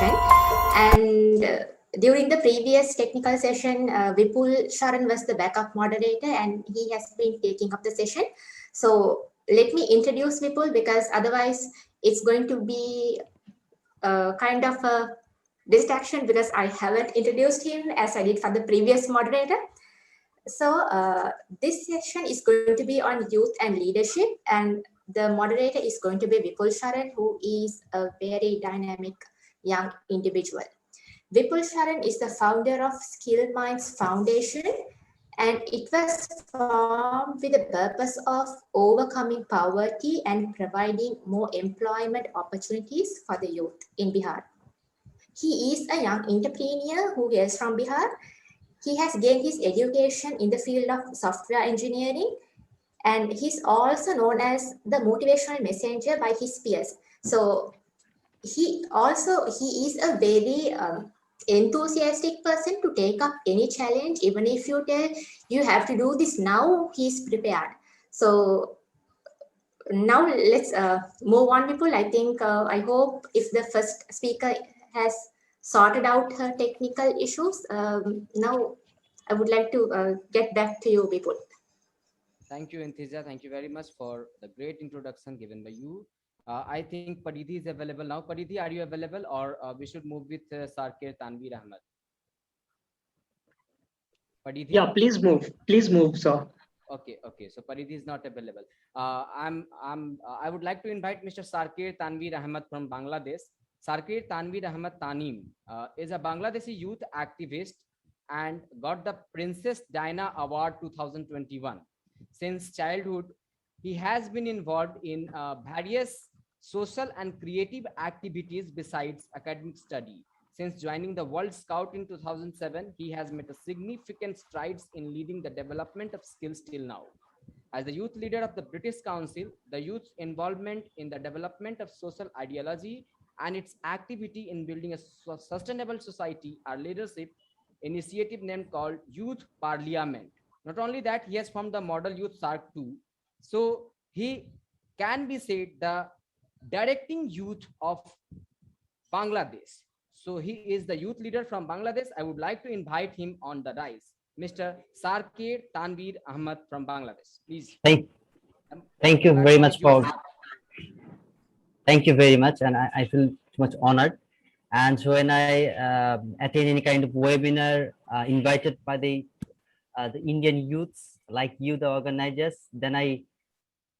session. And during the previous technical session, Vipul Sharan was the backup moderator and he has been taking up the session. So let me introduce Vipul, because otherwise it's going to be kind of a distraction, because I haven't introduced him as I did for the previous moderator. So this session is going to be on youth and leadership, and the moderator is going to be Vipul Sharan, who is a very dynamic young individual. Vipul Sharan is the founder of Skill Minds Foundation, and it was formed with the purpose of overcoming poverty and providing more employment opportunities for the youth in Bihar. He is a young entrepreneur who hails from Bihar. He has gained his education in the field of software engineering, and he's also known as the motivational messenger by his peers. So he is a very enthusiastic person to take up any challenge. Even if you tell you have to do this now, he's prepared. So now let's move on, people. I think I hope if the first speaker has sorted out her technical issues, now I would like to get back to you, people. Thank you, Intija. Thank you very much for the great introduction given by you. I think Parithi is available now. Parithi, are you available, or we should move with Sarkir Tanveer Ahmed? Parithi? Yeah, please move, sir. Okay. So Parithi is not available. I would like to invite Mr. Sarkir Tanveer Ahmed from Bangladesh. Sarkir Tanveer Ahmed Tanim is a Bangladeshi youth activist and got the Princess Diana Award 2021. Since childhood, he has been involved in various social and creative activities besides academic study. Since joining the World Scout in 2007, he has made a significant strides in leading the development of skills till now. As the youth leader of the British Council, the youth's involvement in the development of social ideology and its activity in building a sustainable society are leadership initiative named called Youth Parliament. Not only that, he has formed the Model Youth SARC 2. So he can be said the directing youth of Bangladesh. So he is the youth leader from Bangladesh. I would like to invite him on the rise. Mr. Sarkir Tanveer Ahmed from Bangladesh. Please. Thank you very much thank you very much, and I feel too much honored. And so when I attend any kind of webinar invited by the Indian youths like you, the organizers, then I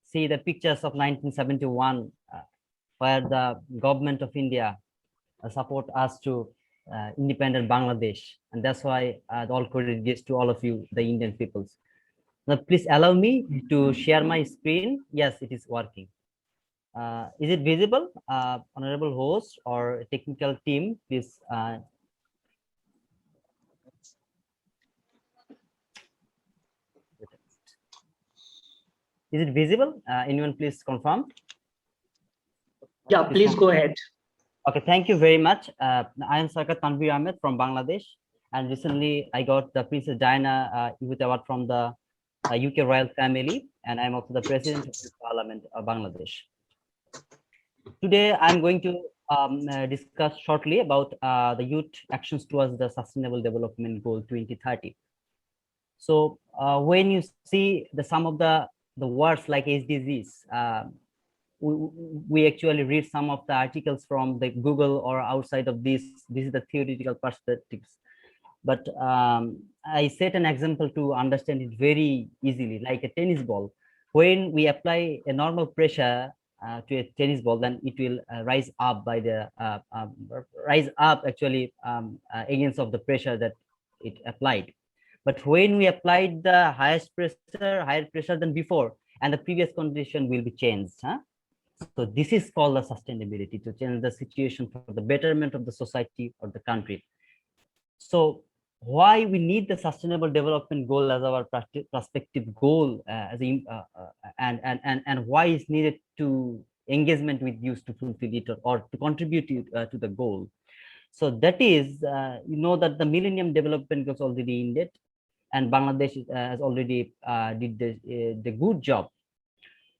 see the pictures of 1971, where the government of India support us to independent Bangladesh, and that's why all credit goes to all of you, the Indian peoples. Now, please allow me to share my screen. Yes, it is working. Is it visible, honorable host or technical team? Please. Is it visible? Anyone please confirm? Yeah, please go ahead. Okay, thank you very much. I am Sarkir Tanveer Ahmed from Bangladesh, and recently I got the Princess Diana Youth Award from the UK royal family, and I'm also the president of the Parliament of Bangladesh. Today, I'm going to discuss shortly about the youth actions towards the Sustainable Development Goal 2030. So when you see some of the words like SDGs, we actually read some of the articles from the Google or outside of this. This is the theoretical perspectives. But I set an example to understand it very easily, like a tennis ball. When we apply a normal pressure to a tennis ball, then it will rise up by the against of the pressure that it applied. But when we applied the higher pressure than before, and the previous condition will be changed. So this is called the sustainability, to change the situation for the betterment of the society or the country. So why we need the sustainable development goal as our prospective goal, and why is needed to engagement with youth to fulfill it or to contribute to the goal. So that is, you know that the Millennium Development Goals already ended, and Bangladesh has already did the good job.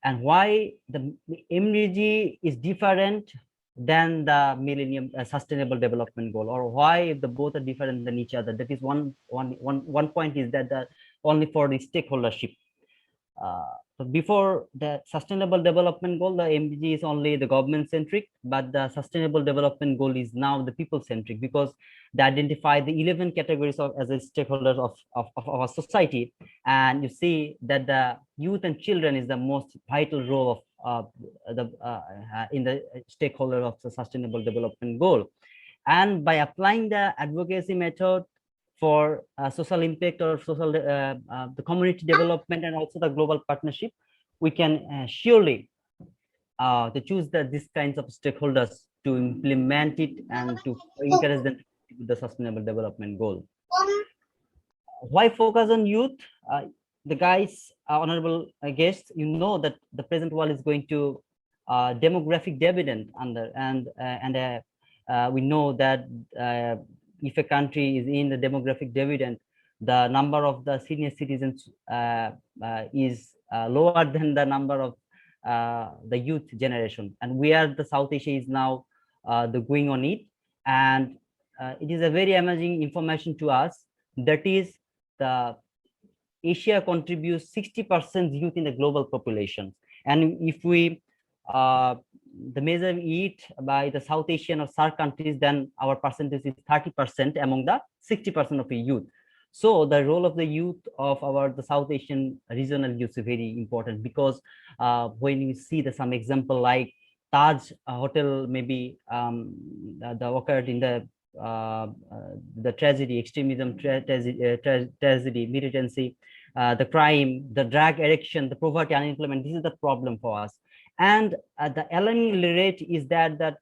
And why the MDG is different than the Millennium Sustainable Development Goal, or why the both are different than each other. That is one point is that the only for the stakeholdership. So before the Sustainable Development Goal, the MDG is only the government centric, but the Sustainable Development Goal is now the people centric, because they identify the 11 categories of as a stakeholders of our society, and you see that the youth and children is the most vital role of in the stakeholder of the Sustainable Development Goal. And by applying the advocacy method for social impact or social the community development and also the global partnership, we can surely to choose these kinds of stakeholders to implement it and to encourage them to the Sustainable Development Goal. Why focus on youth? The guys, honorable guests, you know that the present world is going to demographic dividend under, and we know that if a country is in the demographic dividend, the number of the senior citizens is lower than the number of the youth generation, and we are the South Asia is now the going on it, and it is a very amazing information to us. That is, the Asia contributes 60% youth in the global population, and if we the measure it by the South Asian or SAARC countries, then our percentage is 30% among the 60% of the youth. So the role of the youth of the South Asian regional youth is very important, because when you see some example like Taj Hotel, maybe the occurred in the tragedy, extremism, tragedy, militancy, the crime, the drug addiction, the poverty, unemployment. This is the problem for us. And the alarming rate is that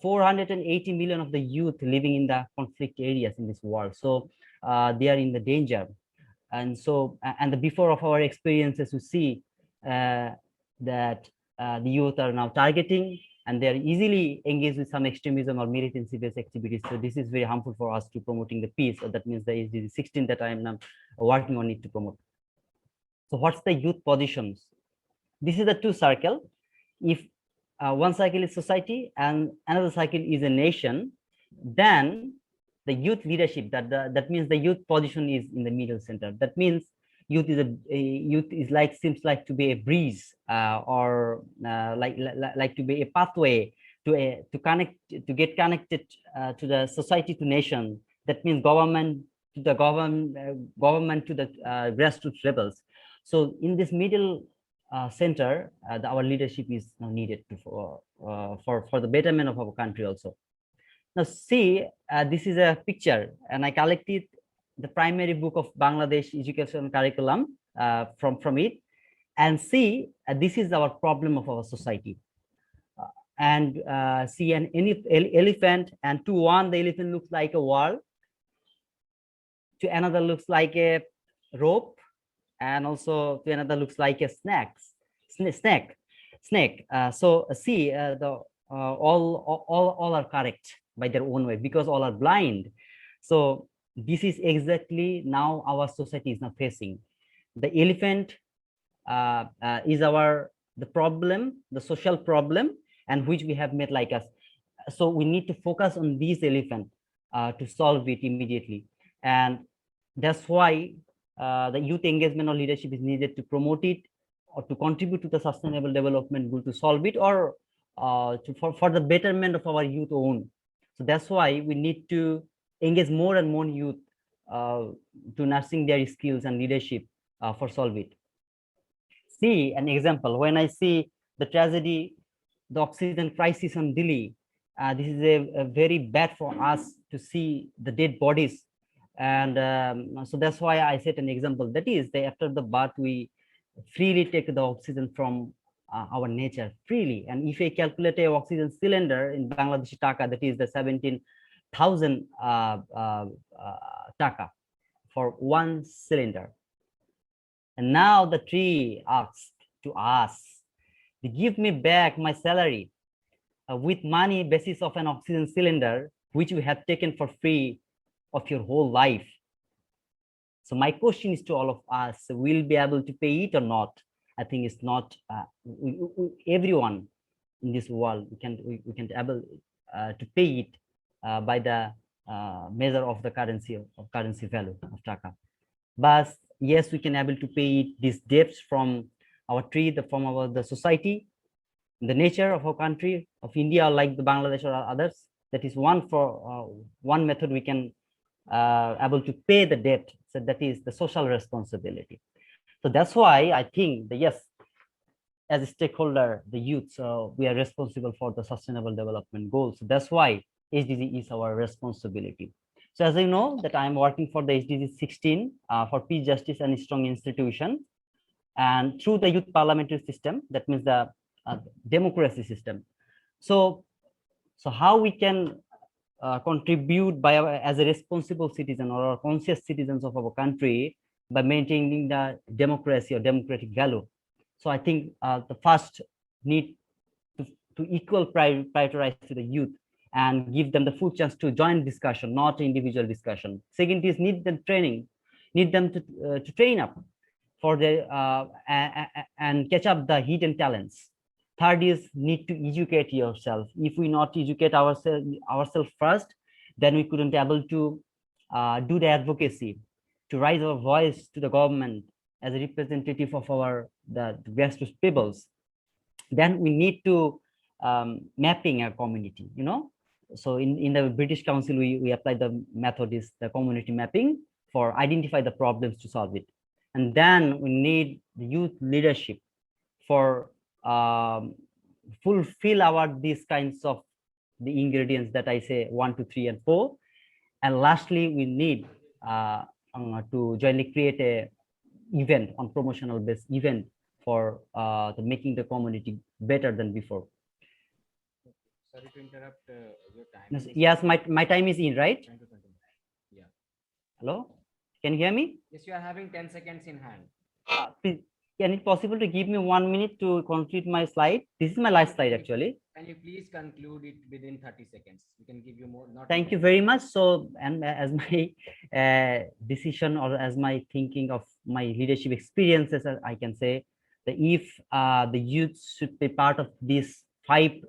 480 million of the youth living in the conflict areas in this world. So they are in the danger. And so, and the before of our experiences, we see that the youth are now targeting, and they are easily engaged with some extremism or militancy-based activities. So this is very harmful for us to promoting the peace. So that means the SDG 16 that I am now working on it to promote. So what's the youth positions? This is the two circle. If one cycle is society and another cycle is a nation, then the youth leadership, that means the youth position is in the middle center. That means youth is like, seems like to be a breeze or like to be a pathway to connect, to get connected to the society, to nation. That means government to the government to the grassroots rebels. So in this middle center, our leadership is now needed for the betterment of our country also. Now see, this is a picture, and I collected the primary book of Bangladesh education curriculum from it, and see, this is our problem of our society. And see an elephant, and to one the elephant looks like a wall, to another looks like a rope, and also to another looks like a snake. So see, all are correct by their own way, because all are blind. So this is exactly now our society is now facing. The elephant is the problem, the social problem, and which we have made like us. So we need to focus on this elephant to solve it immediately, and that's why the youth engagement or leadership is needed to promote it, or to contribute to the Sustainable Development Goal, to solve it, or for the betterment of our youth own. So that's why we need to engage more and more youth to nursing their skills and leadership for solve it. See an example, when I see the tragedy, the oxygen crisis in Delhi, this is a very bad for us to see the dead bodies. And so that's why I set an example, that is that after the birth we freely take the oxygen from our nature freely. And if I calculate a oxygen cylinder in Bangladeshi taka, that is the 17,000 taka for one cylinder. And now the tree asks to us, to give me back my salary with money basis of an oxygen cylinder, which we have taken for free of your whole life. So my question is to all of us, will be able to pay it or not? I think it's not, everyone in this world. We can able to pay it by the measure of the currency value of taka. But yes, we can able to pay it these debts from our tree, from our the society, the nature of our country of India, like the Bangladesh or others. That is one method we can able to pay the debt. So that is the social responsibility. So that's why I think that yes, as a stakeholder, the youth, we are responsible for the sustainable development goals. So that's why SDG is our responsibility. So as you know that I'm working for the SDG 16 for peace, justice, and strong institution, and through the youth parliamentary system, that means the democracy system. So how we can contribute by as a responsible citizen or conscious citizens of our country by maintaining the democracy or democratic value. So I think the first need to equal prioritize to the youth and give them the full chance to join discussion, not individual discussion. Second is need them training, need them to train up for the and catch up the hidden talents. Third is need to educate yourself. If we not educate ourselves first, then we couldn't able to do the advocacy, to raise our voice to the government as a representative of the grassroots peoples. Then we need to mapping a community, you know. So in the British Council, we apply the method is the community mapping for identify the problems to solve it. And then we need the youth leadership for fulfill these kinds of the ingredients that I say 1, 2, 3, and 4. And lastly, we need to jointly create a event on promotional based event for making the community better than before. Sorry to interrupt your time. Yes, my time is in, right? Yeah. Hello, can you hear me? Yes, you are having 10 seconds in hand. Please, can it possible to give me 1 minute to complete my slide? This is my last slide actually. Can you please conclude it within 30 seconds? We can give you more. Not Thank you very much. So, and as my decision or as my thinking of my leadership experiences, I can say that if the youth should be part of these five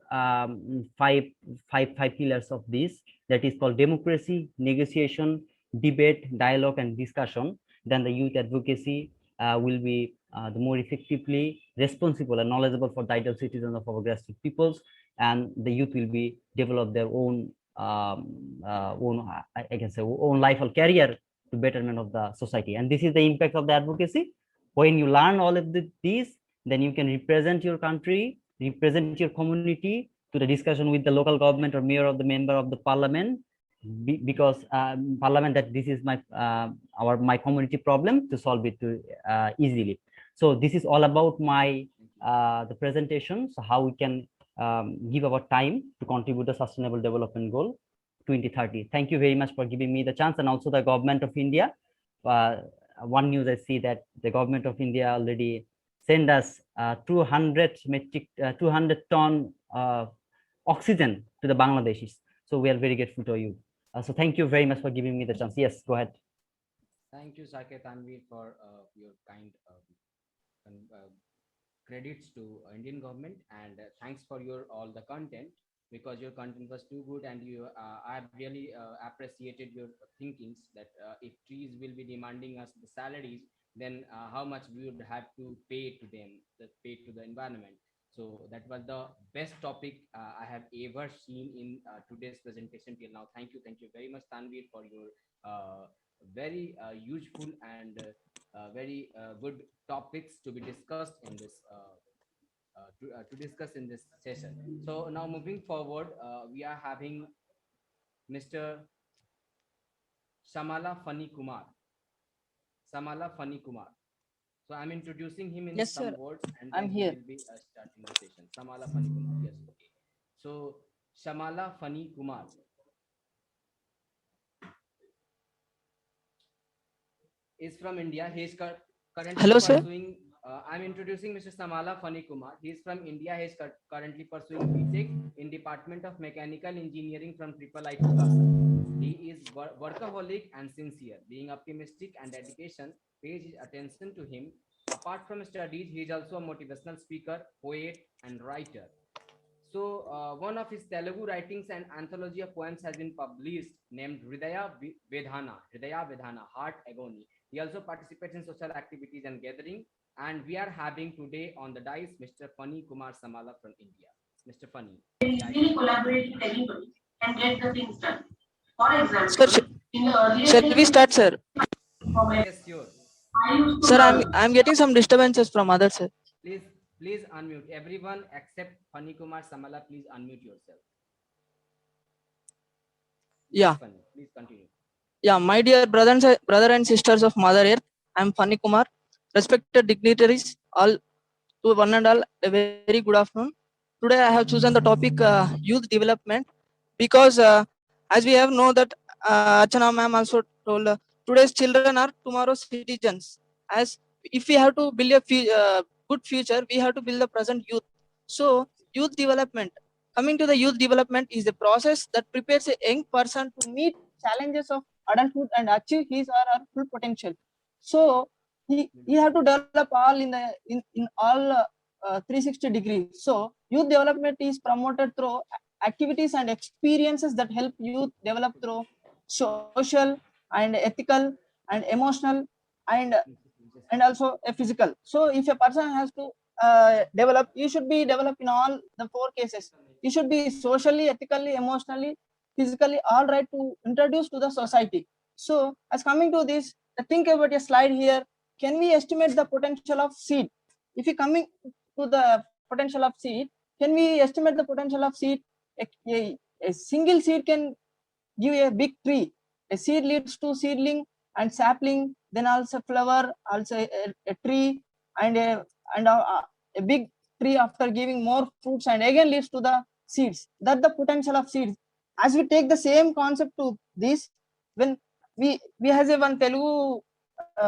pillars of this, that is called democracy, negotiation, debate, dialogue, and discussion, then the youth advocacy will be the more effectively responsible and knowledgeable for the ideal citizens of our grassroots peoples, and the youth will be develop their own I can say own life or career to betterment of the society. And this is the impact of the advocacy. When you learn all of these, then you can represent your country, represent your community to the discussion with the local government or mayor of the member of the parliament, because parliament that this is my community problem to solve it easily. So this is all about my the presentation. So how we can give our time to contribute the sustainable development goal 2030. Thank you very much for giving me the chance, and also the government of India. One news I see that the government of India already send us 200 ton oxygen to the Bangladeshis. So we are very grateful to you. So thank you very much for giving me the chance. Yes, go ahead. Thank you, Saket Tanvir, for your kind credits to Indian government, and thanks for your all the content, because your content was too good, and you I really appreciated your thinkings that if trees will be demanding us the salaries, then how much we would have to pay to them, pay to the environment. So that was the best topic I have ever seen in today's presentation till now. Thank you very much, Tanvir, for your very useful and very good topics to be discussed in this to discuss in this session. So now moving forward, we are having Mr. Shamala Fani Kumar. Samala Fani Kumar. So I'm introducing him in Yes, some sir. words, and I'm then he here. will be starting the session. Samala Fani Kumar. Yes. Okay. So Shamala Fani Kumar is from India. He is currently Hello, sir. pursuing. I'm introducing Mr. Samala Fani Kumar. He is from India. He is currently pursuing BTech in Department of Mechanical Engineering from IIIT Kolkata. He is workaholic and sincere. Being optimistic and dedication pays his attention to him. Apart from studies, he is also a motivational speaker, poet, and writer. So one of his Telugu writings and anthology of poems has been published named Hridaya Vedhana, Heart Agony. He also participates in social activities and gathering. And we are having today on the dais Mr. Fani Kumar Samala from India. Mr. Fani. Easily collaborate with anybody and get the things done. For example, Sir, in the earlier shall we days, start, sir? Yes, sure. I used to Sir, learn. I'm getting some disturbances from others, sir. Please unmute. Everyone except Fani Kumar Samala, please unmute yourself. Yeah. Fani, please continue. Yeah, my dear brother and sisters of Mother Earth, I'm Fani Kumar. Respected dignitaries, all to one and all, a very good afternoon. Today I have chosen the topic youth development because as we have know that Archana ma'am also told today's children are tomorrow's citizens. As if we have to build a good future, we have to build the present youth. So youth development, coming to the youth development is a process that prepares a young person to meet challenges of adulthood and achieve his or her full potential. So he have to develop all in all 360 degrees. So youth development is promoted through activities and experiences that help youth develop through social and ethical and emotional and also a physical. So if a person has to develop, you should be developed in all the 4 cases. You should be socially, ethically, emotionally, physically all right to introduce to the society. So as coming to this, think about a slide here. Can we estimate the potential of seed? If you coming to the potential of seed, can we estimate the potential of seed? A single seed can give a big tree. A seed leads to seedling and sapling, then also flower, also a tree, and a big tree after giving more fruits, and again leads to the seeds. That's the potential of seeds. As we take the same concept to this, when we has a one Telugu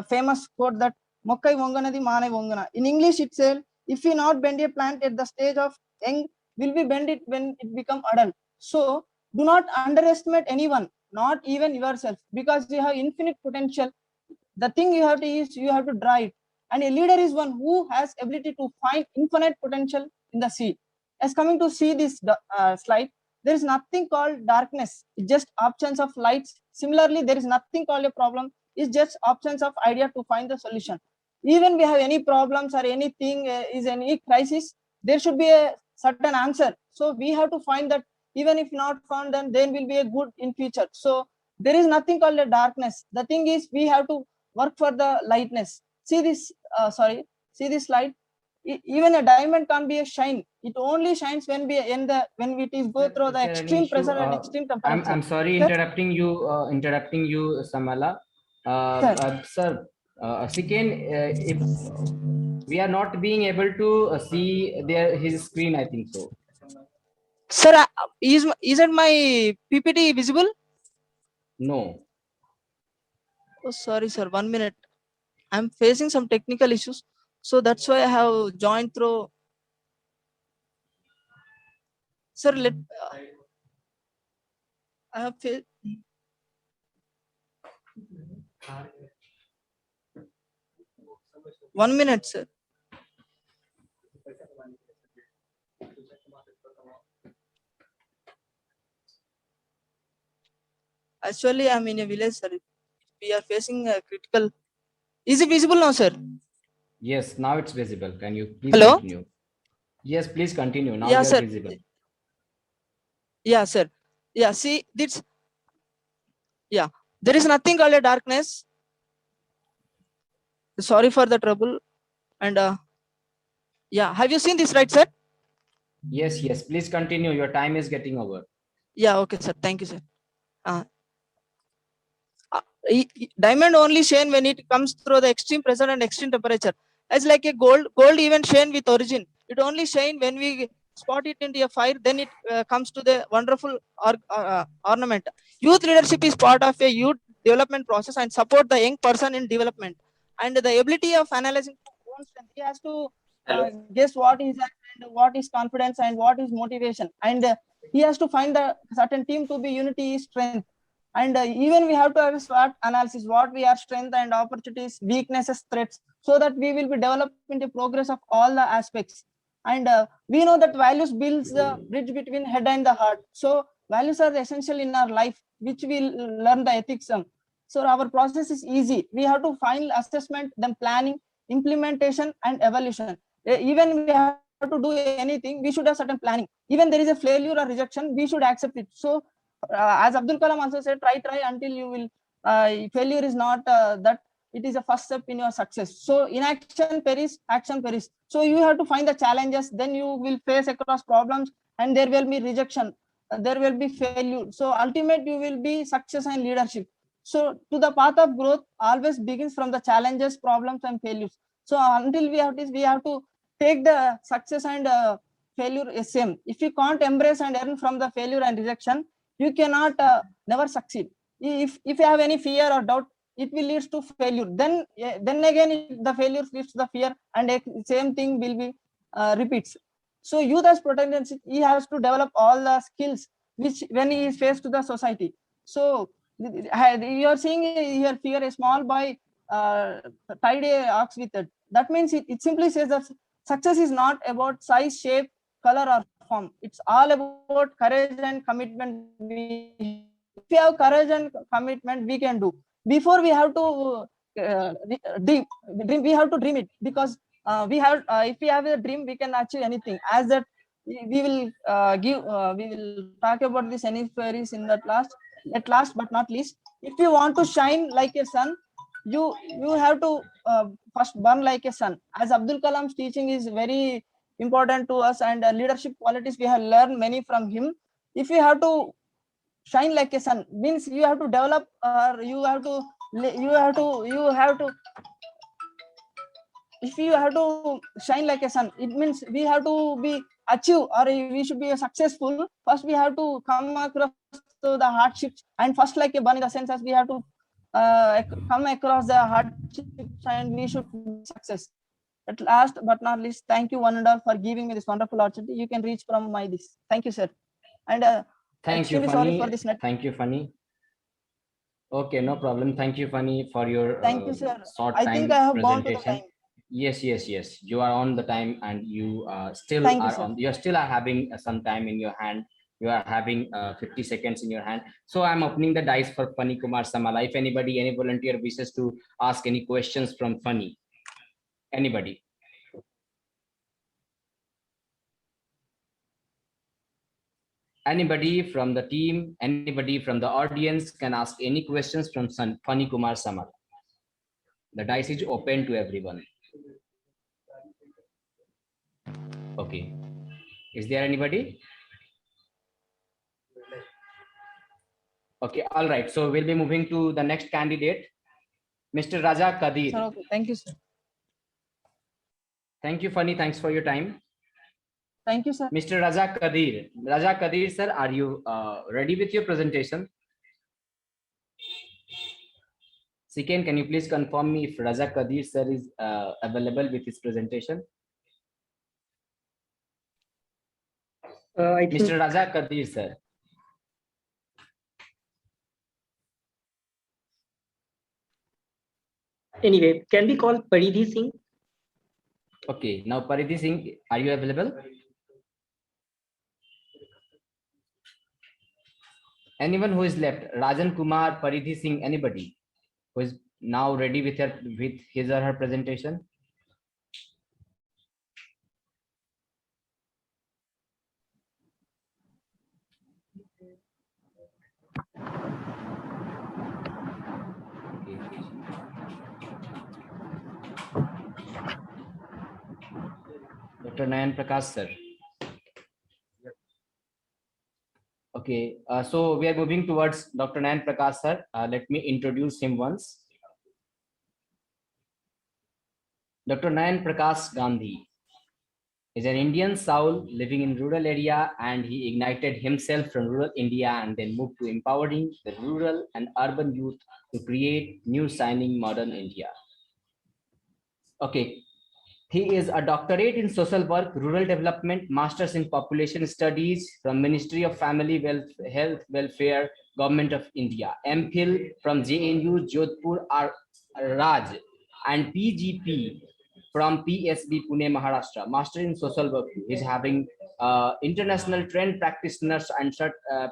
famous quote that Mokkai Vonganadi Mane Vongana. In English itself, if we not bend a plant at the stage of young, will we bend it when it become adult? So do not underestimate anyone, not even yourself, because you have infinite potential. The thing you have to is you have to drive. And a leader is one who has ability to find infinite potential in the seed. As coming to see this slide, there is nothing called darkness. It's just options of lights. Similarly, there is nothing called a problem. It's just options of idea to find the solution. Even we have any problems or anything is any crisis, there should be a certain answer. So we have to find that. Even if not found, then will be a good in future. So there is nothing called a darkness. The thing is we have to work for the lightness. See this see this slide. Even a diamond can't be a shine. It only shines when it is go through the extreme pressure and extreme temperature. I'm sorry interrupting you Samala. Sir, if we are not being able to see his screen, I think so. Sir, isn't my PPT visible? No. Oh, sorry, sir. 1 minute. I'm facing some technical issues, so that's why I have joined through. Sir, I have 1 minute, sir. Actually, I'm in a village, sir. We are facing a critical. Is it visible now, sir? Yes, now it's visible. Can you please Hello? continue? Yes, please continue. Now Yeah, you sir. are visible. Yeah, sir. Yeah, see this. Yeah, there is nothing called a darkness. Sorry for the trouble. And yeah, have you seen this, right, sir? Yes, please continue. Your time is getting over. Yeah, okay, sir. Thank you, sir. Diamond only shine when it comes through the extreme pressure and extreme temperature. As like a gold even shine with origin. It only shine when we spot it into a fire, then it comes to the wonderful ornament. Youth leadership is part of a youth development process and support the young person in development. And the ability of analyzing own strength. He has to guess what is and what is confidence and what is motivation. And he has to find the certain team to be unity is strength. And even we have to have a SWOT analysis, what we are strength and opportunities, weaknesses, threats, so that we will be developing the progress of all the aspects. And we know that values builds the bridge between head and the heart. So values are essential in our life, which we learn the ethics on. So our process is easy. We have to final assessment, then planning, implementation, and evaluation. Even we have to do anything, we should have certain planning. Even there is a failure or rejection, we should accept it. So as Abdul Kalam also said, try until you will. Failure is not that, it is a first step in your success. So inaction peris, action peris. So you have to find the challenges, then you will face across problems, and there will be rejection, there will be failure. So ultimate you will be success and leadership. So to the path of growth always begins from the challenges, problems, and failures. So until we have this, we have to take the success and failure is same. If you can't embrace and learn from the failure and rejection, you cannot never succeed. If you have any fear or doubt, it will lead to failure. Then again, the failure leads to the fear, and same thing will be repeats. So youth as protagonist, he has to develop all the skills which when he is faced to the society. So you are seeing here fear, a small boy tied a ox with it. That means it simply says that success is not about size, shape, color, or form. It's all about courage and commitment. If we have courage and commitment, we can do. Before we have to dream, we have to dream it, because we have if we have a dream, we can achieve anything. As that we will we will talk about this inquiries in that at last but not least. If you want to shine like a sun, you have to first burn like a sun. As Abdul Kalam's teaching is very important to us, and leadership qualities we have learned many from him. If you have to shine like a sun, means you have to develop, or you have to if you have to shine like a sun, it means we have to be achieve, or we should be successful. First we have to come across to the hardships, and first like a burn, in the sense as we have to come across the hardships, and we should success. At last but not least, thank you one and all for giving me this wonderful opportunity. You can reach from my this. Thank you, sir. And thank you, sorry Funny. for this net. Thank you, Funny. Okay, no problem. Thank you, Funny, for your Thank you, sir. short I time think I have gone to the presentation. time. Yes. You are on the time, and you still Thank you, are sir. on. You still are having some time in your hand. You are having 50 seconds in your hand. So I'm opening the dice for Funny Kumar Samala. If anybody, any volunteer wishes to ask any questions from Funny, anybody. Anybody from the team, anybody from the audience can ask any questions from Funny Kumar Samala. The dice is open to everyone. Okay. Is there anybody? Okay, all right. So we'll be moving to the next candidate, Mr. Raja Kadir. Sir, okay. Thank you, sir. Thank you, Funny. Thanks for your time. Thank you, sir. Mr. Raja Kadir. Raja Kadir, sir, are you ready with your presentation? Siken, can you please confirm me if Raja Kadir, sir, is available with his presentation? I think, Mr. Raja Kadir, sir. anyway, can we call Paridhi Singh? Okay, now Paridhi Singh, are you available? Anyone who is left, Rajan Kumar, Paridhi Singh, anybody who is now ready with his or her presentation? Dr. Nayan Prakash, sir. Okay, so we are moving towards Dr. Nayan Prakash, sir. Let me introduce him once. Dr. Nayan Prakash Gandhi is an Indian soul living in rural area, and he ignited himself from rural India and then moved to empowering the rural and urban youth to create new shining modern India. Okay. He is a doctorate in social work, rural development, masters in population studies from Ministry of Family Health Welfare, Government of India, MPhil from JNU Jodhpur Raj, and PGP from PSB Pune, Maharashtra, Master in Social Work. He's having international trained practitioners and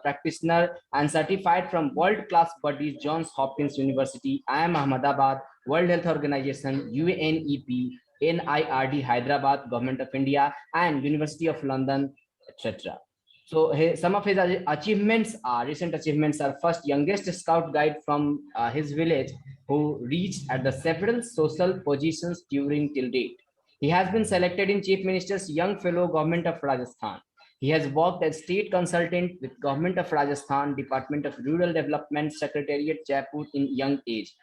practitioner and certified from world-class bodies, Johns Hopkins University, IIM Ahmedabad, World Health Organization, UNEP, NIRD Hyderabad, Government of India, and University of London, etc. So some of his achievements are, recent achievements are: first, youngest scout guide from his village who reached at the several social positions during till date. He has been selected in Chief Minister's Young Fellow, Government of Rajasthan. He has worked as state consultant with Government of Rajasthan, Department of Rural Development, Secretariat, Jaipur in young age.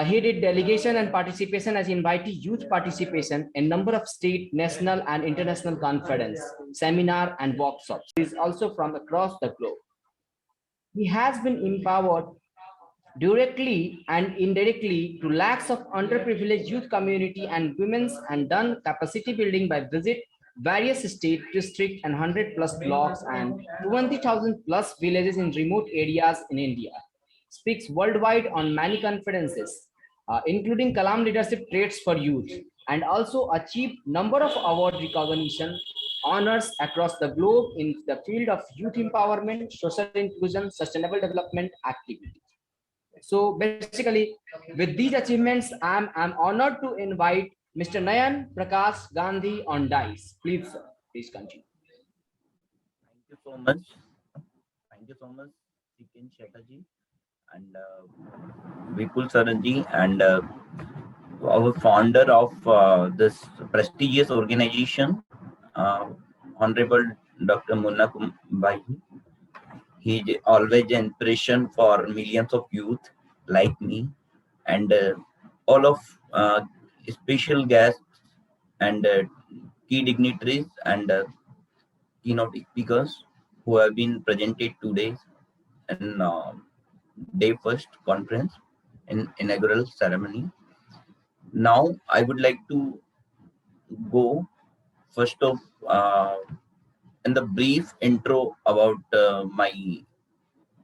He did delegation and participation as invitee youth participation in number of state, national, and international conference, seminar, and workshops. He is also from across the globe. He has been empowered directly and indirectly to lakhs of underprivileged youth community and women's, and done capacity building by visit various state, district, and 100+ blocks and 20,000+ villages in remote areas in India. Speaks worldwide on many conferences, including Kalam Leadership Traits for Youth, and also achieved number of award recognition, honors across the globe in the field of youth empowerment, social inclusion, sustainable development activities. So basically, with these achievements, I'm honored to invite Mr. Nayan Prakash Gandhi on dais. Please, sir, please continue. Thank you so much. Thank you so much, Siken Chatterjee and Vipul Saranji, and our founder of this prestigious organization, Honorable Dr. Munna Bhai. He is always an inspiration for millions of youth like me, and all of special guests and key dignitaries and keynote speakers who have been presented today in day first conference in inaugural ceremony. Now I would like to go first of in the brief intro about my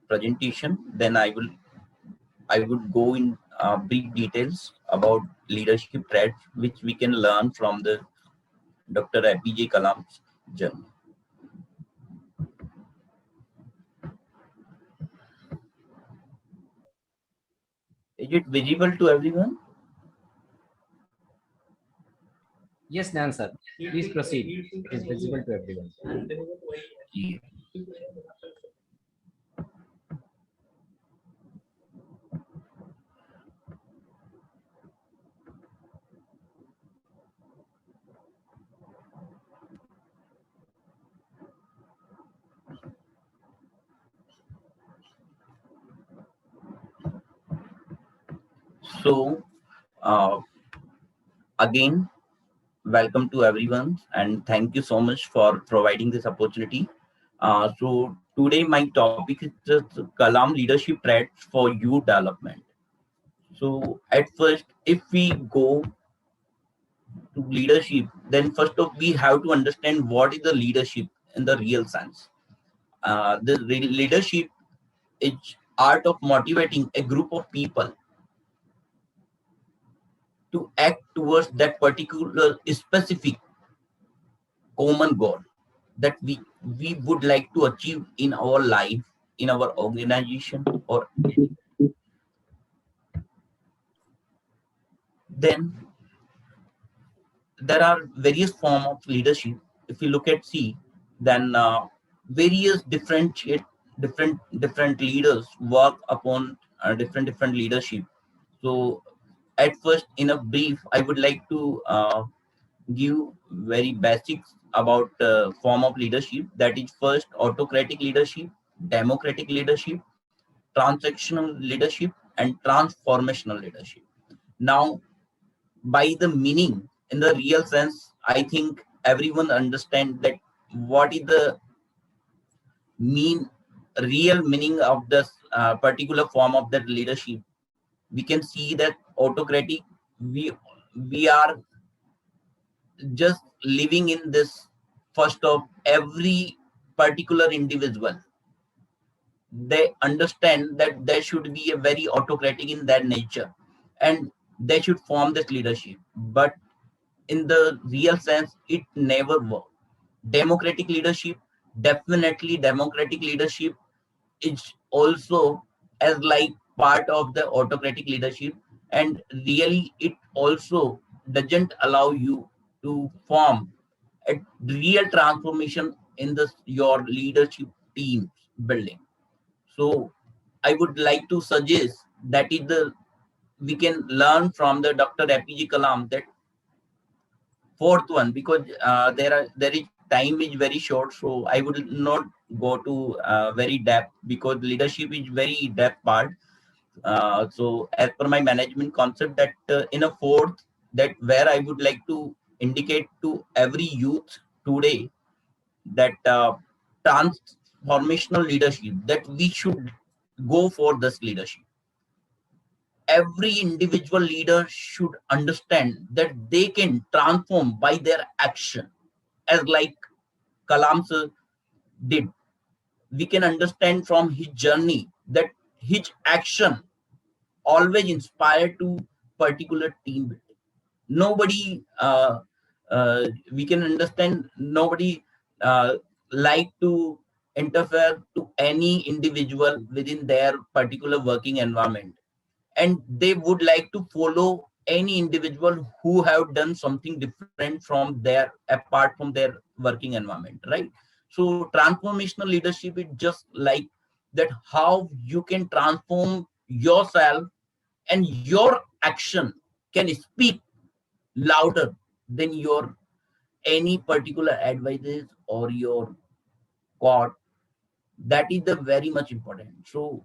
presentation. Then I would go in brief details about leadership traits which we can learn from the Dr. APJ Kalam's journey. Is it visible to everyone? Yes, Nayan sir, please proceed. It is visible to everyone. Yeah. So, again, welcome to everyone, and thank you so much for providing this opportunity. So today my topic is just Kalam leadership traits for youth development. So at first, if we go to leadership, then first of we have to understand what is the leadership in the real sense. The leadership is art of motivating a group of people to act towards that particular specific common goal that we would like to achieve in our life, in our organization, or then there are various forms of leadership. If you look at then various different leaders work upon different leadership. So at first, in a brief, I would like to give very basics about form of leadership. That is first autocratic leadership, democratic leadership, transactional leadership, and transformational leadership. Now, by the meaning, in the real sense, I think everyone understands that what is the real meaning of this particular form of that leadership. We can see that autocratic, we are just living in this first of every particular individual. They understand that there should be a very autocratic in their nature, and they should form this leadership. But in the real sense, it never worked. Democratic leadership, definitely democratic leadership is also as like part of the autocratic leadership, and really it also doesn't allow you to form a real transformation in this your leadership team building. So I would like to suggest that is the we can learn from the Dr. APJ Kalam, that fourth one, because there is time is very short, so I would not go to very depth, because leadership is very depth part. So as per my management concept, that in a fourth, that where I would like to indicate to every youth today, that transformational leadership, that we should go for this leadership. Every individual leader should understand that they can transform by their action, as like Kalam sir did. We can understand from his journey that his action always inspired to particular team building. Nobody, we can understand, nobody like to interfere to any individual within their particular working environment, and they would like to follow any individual who have done something different from their, apart from their working environment, right? So transformational leadership is just like that, how you can transform yourself, and your action can speak louder than your any particular advices or your quote. That is the very much important. So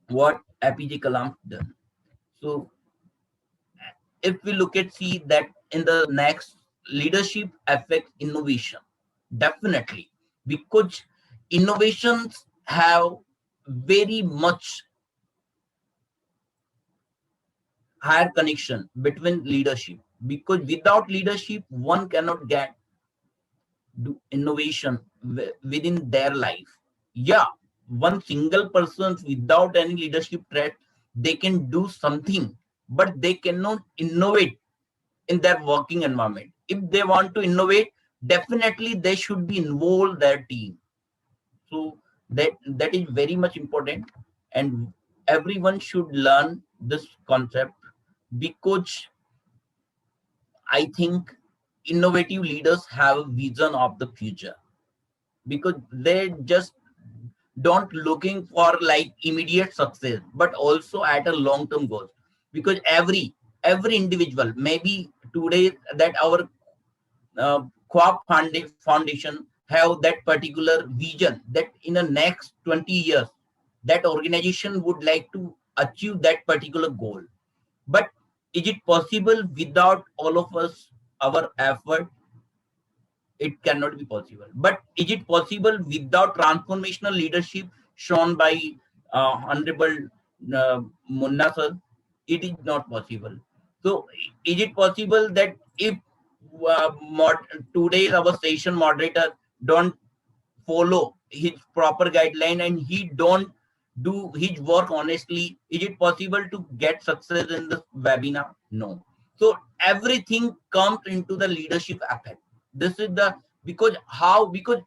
what APJ Kalam done. So if we look at, see that in the next, leadership affects innovation, definitely, because innovations have very much higher connection between leadership, because without leadership one cannot get do innovation within their life. Yeah, one single person without any leadership trait, they can do something, but they cannot innovate in their working environment. If they want to innovate, definitely they should be involved their team. So that is very much important, and everyone should learn this concept, because I think innovative leaders have a vision of the future, because they just don't looking for like immediate success, but also at a long term goal. Because every individual, maybe today that our Co-op Foundation have that particular vision, that in the next 20 years that organization would like to achieve that particular goal. But is it possible without all of us, our effort? It cannot be possible. But is it possible without transformational leadership shown by Honorable Munna sir? It is not possible. So is it possible that if today our session moderator don't follow his proper guideline and he don't do his work honestly, is it possible to get success in this webinar? No. So everything comes into the leadership effect. This is the, because how, because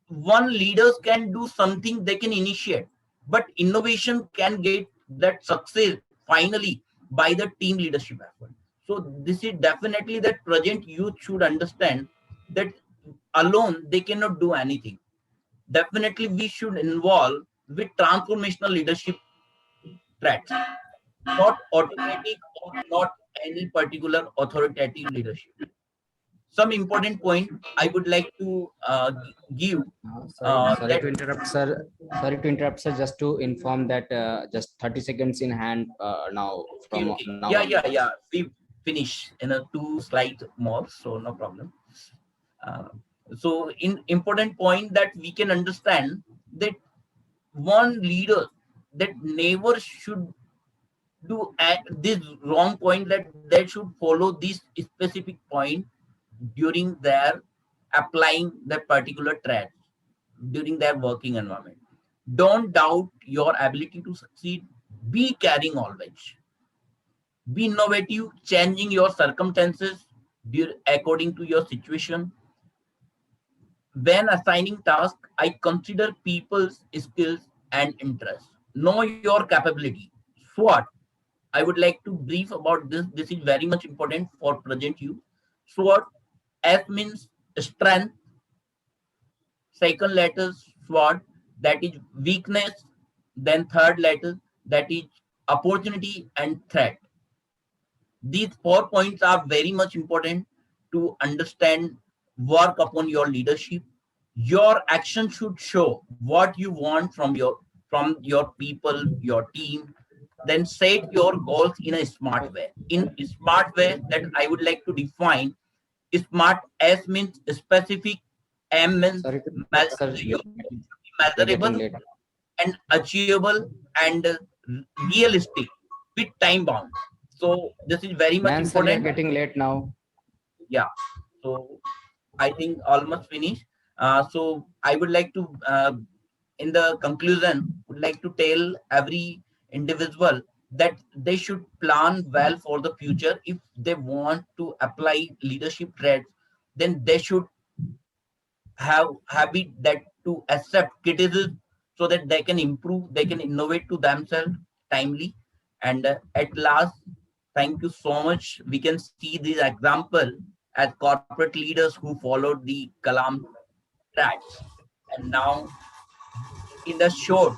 one leaders can do something, they can initiate, but innovation can get that success finally by the team leadership effort. So this is definitely that present youth should understand that alone they cannot do anything. Definitely we should involve with transformational leadership traits, not autocratic or not any particular authoritative leadership. Some important point I would like to give. Sorry to interrupt, sir. Sorry to interrupt, sir. Just to inform that just 30 seconds in hand now. From now. Yeah. We finish in a 2 slides more, so no problem. So in important point that we can understand that one leader that never should do at this wrong point, that they should follow this specific point during their applying that particular trait during their working environment. Don't doubt your ability to succeed. Be caring always. Be innovative, changing your circumstances, according to your situation. When assigning tasks, I consider people's skills and interests. Know your capability. SWOT. I would like to brief about this. This is very much important for present use. SWOT. S means strength. Second letter SWOT, that is weakness. Then third letter, that is opportunity and threat. These 4 points are very much important to understand, work upon your leadership. Your action should show what you want from your people, your team. Then set your goals in a smart way. In a smart way that I would like to define, smart. S means specific, M means Sorry to measurable and achievable and realistic with time bound. So this is very much Man, sir, we are important. getting late now. Yeah. So I think almost finished. So I would like to, in the conclusion, would like to tell every individual that they should plan well for the future. If they want to apply leadership traits, then they should have habit that to accept criticism so that they can improve, they can innovate to themselves timely. And at last, thank you so much. We can see this example as corporate leaders who followed the Kalam tracks. And now, in the short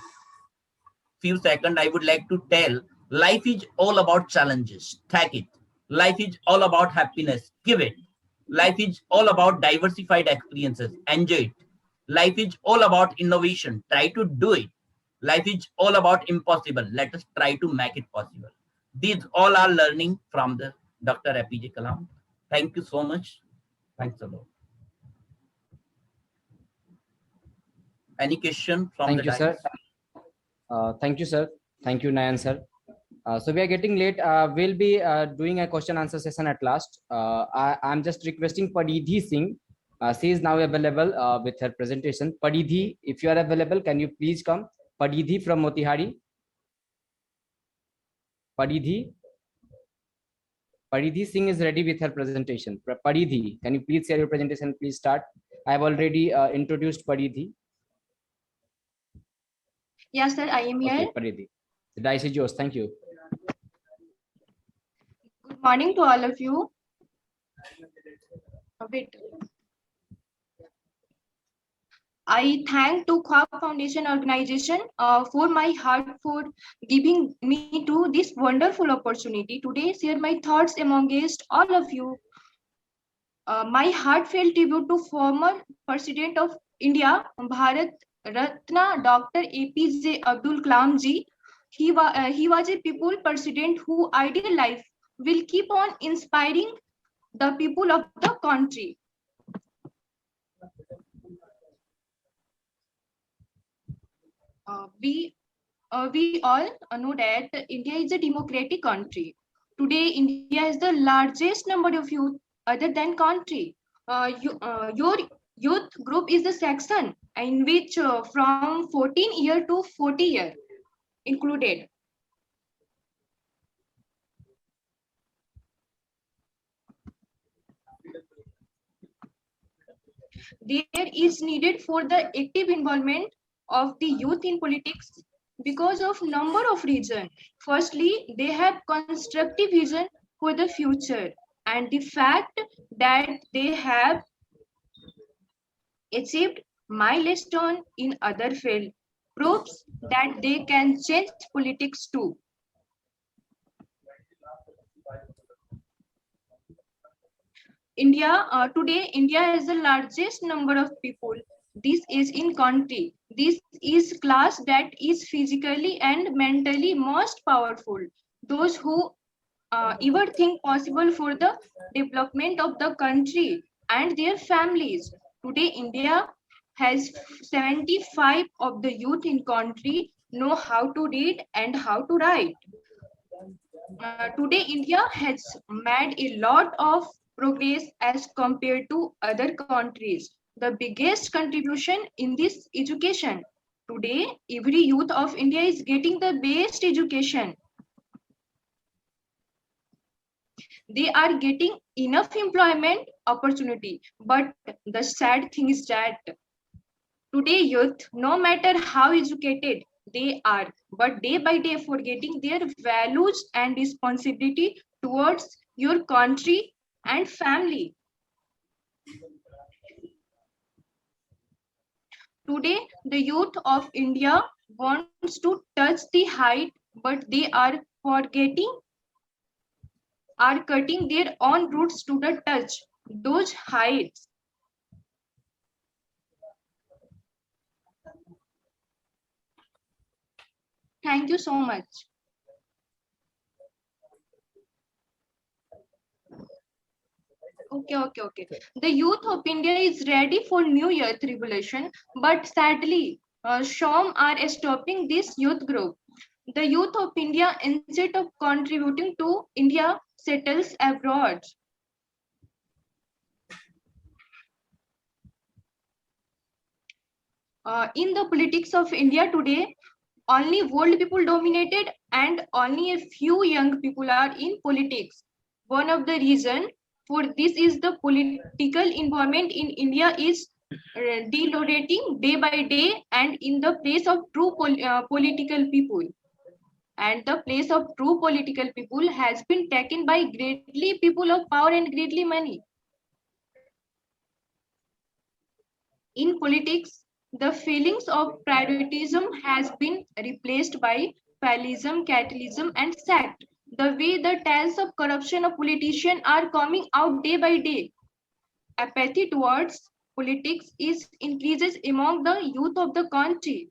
few seconds, I would like to tell, life is all about challenges. Take it. Life is all about happiness. Give it. Life is all about diversified experiences. Enjoy it. Life is all about innovation. Try to do it. Life is all about impossible. Let us try to make it possible. These all are learning from the Dr. APJ Kalam. Thank you so much. Thanks a lot. Any question from Thank the you, sir. dais? Thank you, sir. Thank you, Nayan, sir. So we are getting late. We'll be doing a question answer session at last. I'm just requesting Padidhi Singh. She is now available with her presentation. Padidhi, if you are available, can you please come? Padidhi from Motihari. Padidhi Singh is ready with her presentation. Padidhi, can you please share your presentation? Please start. I have already introduced Padidhi. Yes, sir, I am here. Okay, Padidhi. The dice is yours. Thank you. Good morning to all of you. Wait. I thank to Khwab Foundation organization for my heart for giving me to this wonderful opportunity today share my thoughts amongst all of you. My heartfelt tribute to former President of India, Bharat Ratna Dr. APJ Abdul Kalam ji. He was a people president whose ideal life will keep on inspiring the people of the country. We all know that India is a democratic country. Today, India has the largest number of youth other than country. Your youth group is the section in which from 14 year to 40 year included. There is needed for the active involvement of the youth in politics because of number of reasons. Firstly, they have constructive vision for the future, and the fact that they have achieved milestone in other field proves that they can change politics too. Today, India has the largest number of people. This is in country. This is class that is physically and mentally most powerful. Those who ever think possible for the development of the country and their families. Today, India has 75% of the youth in country know how to read and how to write. Today, India has made a lot of progress as compared to other countries. The biggest contribution in this education. Today, every youth of India is getting the best education. They are getting enough employment opportunity. But the sad thing is that today youth, no matter how educated they are, but day by day forgetting their values and responsibility towards your country and family. Today, the youth of India wants to touch the height, but they are cutting their own roots to the touch those heights. Thank you so much. Okay. The youth of India is ready for New Year's revolution, but sadly, some are stopping this youth group. The youth of India, instead of contributing to India, settles abroad. In the politics of India today, only old people dominated and only a few young people are in politics. One of the reasons for this is the political environment in India is deteriorating day by day, and in the place of true political people. And the place of true political people has been taken by greatly people of power and greatly money. In politics, the feelings of patriotism has been replaced by fatalism, capitalism, and sect. The way the tales of corruption of politicians are coming out day by day. Apathy towards politics is increases among the youth of the country.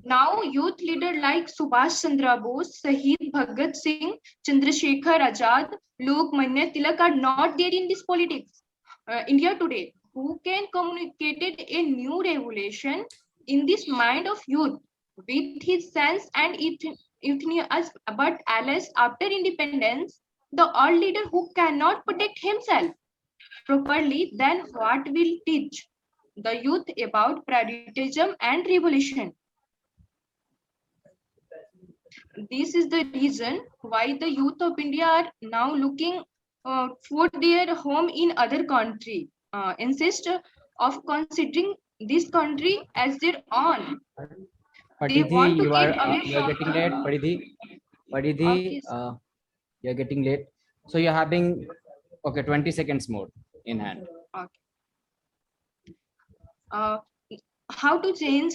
Now, youth leaders like Subhash Chandra Bose, Shahid Bhagat Singh, Chandrasekhar Azad, Lokmanya Tilak are not there in this politics. India today, who can communicate a new revolution in this mind of youth with his sense and euthanasia, but alas, after independence, the old leader who cannot protect himself properly, then what will teach the youth about patriotism and revolution? This is the reason why the youth of India are now looking for their home in other country, insist of considering this country as their own. They want Paridhi, to you get are away you are from getting late. Paridhi, Okay, you're getting late. So you're having 20 seconds more in hand. uh, how to change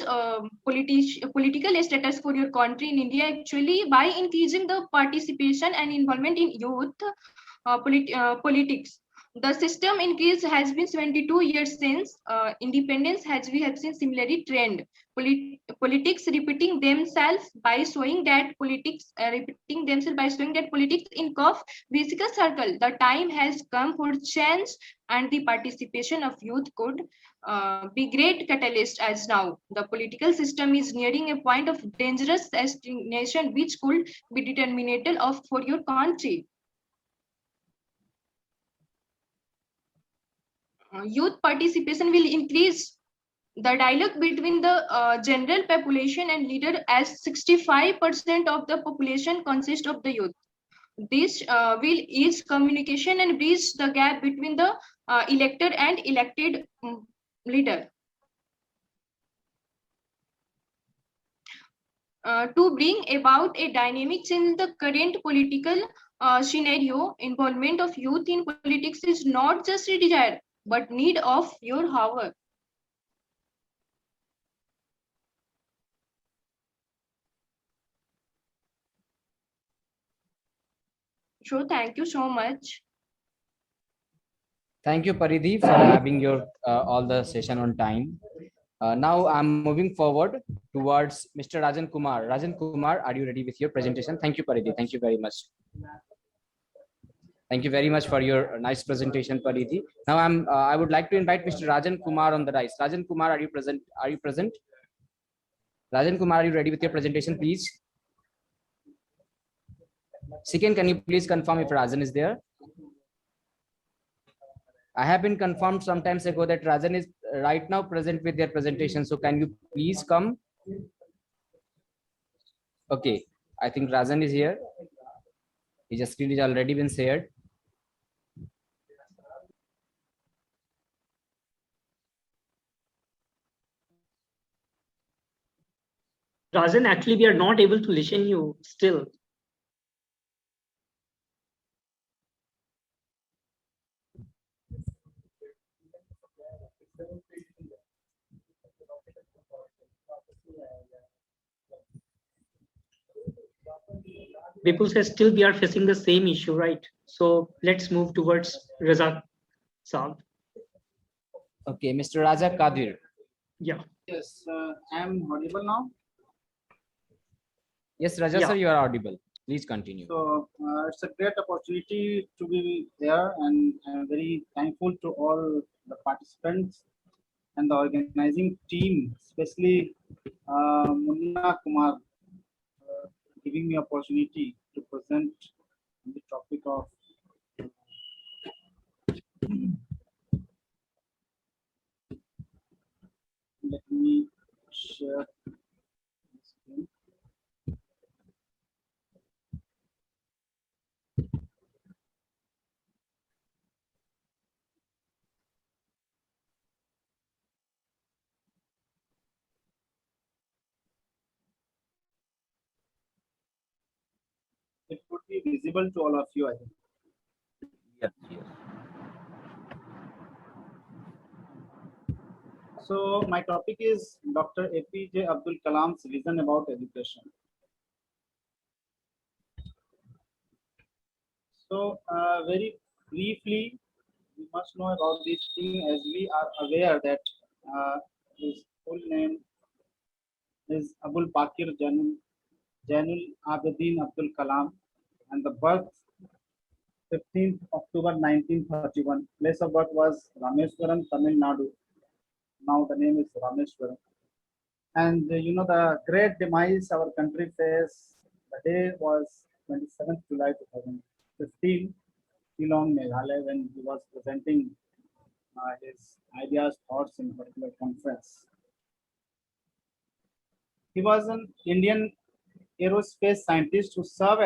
political status for your country in India actually by increasing the participation and involvement in youth politics. The system increase has been 72 years since independence, as we have seen similarly trend. Politics repeating themselves by showing that politics in curve physical circle. The time has come for change, and the participation of youth could be great catalyst. As now the political system is nearing a point of dangerous stagnation which could be determinative of for your country. Youth participation will increase the dialogue between the general population and leader, as 65% of the population consists of the youth. This will ease communication and bridge the gap between the elected and elected leader. To bring about a dynamic change in the current political scenario, involvement of youth in politics is not just a desire, but need of your hour. So thank you so much. Thank you, Paridhi, for having your all the session on time. Now I'm moving forward towards Mr. Rajan Kumar. Rajan Kumar, are you ready with your presentation? Thank you, Paridhi. Thank you very much. Thank you very much for your nice presentation, Paridhi. Now I would like to invite Mr. Rajan Kumar on the rise. Rajan Kumar, are you present? Are you present? Rajan Kumar, are you ready with your presentation, please? Second, can you please confirm if Rajan is there? I have been confirmed some times ago that Rajan is right now present with their presentation. So can you please come? Okay, I think Rajan is here. His screen is already been shared. Rajan, actually, we are not able to listen you still. Vipul says still we are facing the same issue, right? So let's move towards Razak Saab. Okay, Mr. Raja Kadir. Yeah. Yes, I am audible now. Yes, Raja Yeah. sir, you are audible. Please continue. So it's a great opportunity to be there, and I'm very thankful to all the participants and the organizing team, especially Munna Kumar, giving me opportunity to present the topic of. Let me share the screen. It would be visible to all of you, I think. Yes, yes. So my topic is Dr. APJ Abdul Kalam's vision about education. So very briefly, we must know about this thing, as we are aware that his full name is Abul Bakir Janul Abedin Abdul Kalam, and the birth 15th October 1931. Place of birth was Rameswaram, Tamil Nadu. Now the name is Rameswaram. And you know, the great demise our country faced, the day was 27th July 2015, Shillong, Meghalaya, when he was presenting his ideas, thoughts in a particular conference. He was an Indian aerospace scientist who served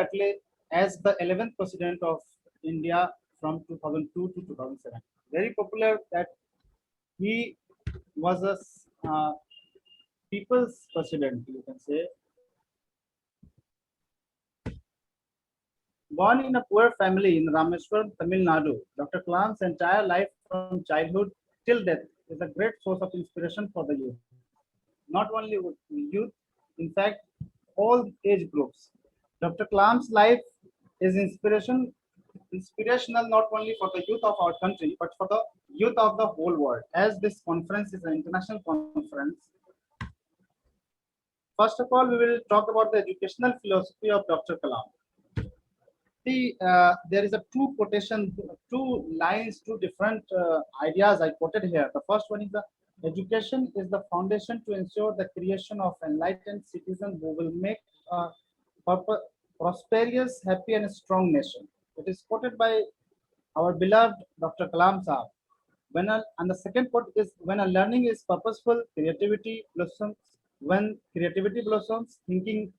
as the 11th president of India from 2002 to 2007. Very popular that he was a people's president, you can say. Born in a poor family in Rameswaram, Tamil Nadu, Dr. Kalam's entire life from childhood till death is a great source of inspiration for the youth. Not only youth, in fact, all age groups. Dr. Kalam's life is inspirational not only for the youth of our country, but for the youth of the whole world. As this conference is an international conference, first of all, we will talk about the educational philosophy of Dr. Kalam. There is a two quotation, two lines, two different ideas I quoted here. The first one is the education is the foundation to ensure the creation of enlightened citizens who will make a prosperous, happy, and strong nation. It is quoted by our beloved Dr. Kalam Sahab. And the second quote is, when a learning is purposeful, creativity blossoms. When creativity blossoms, thinking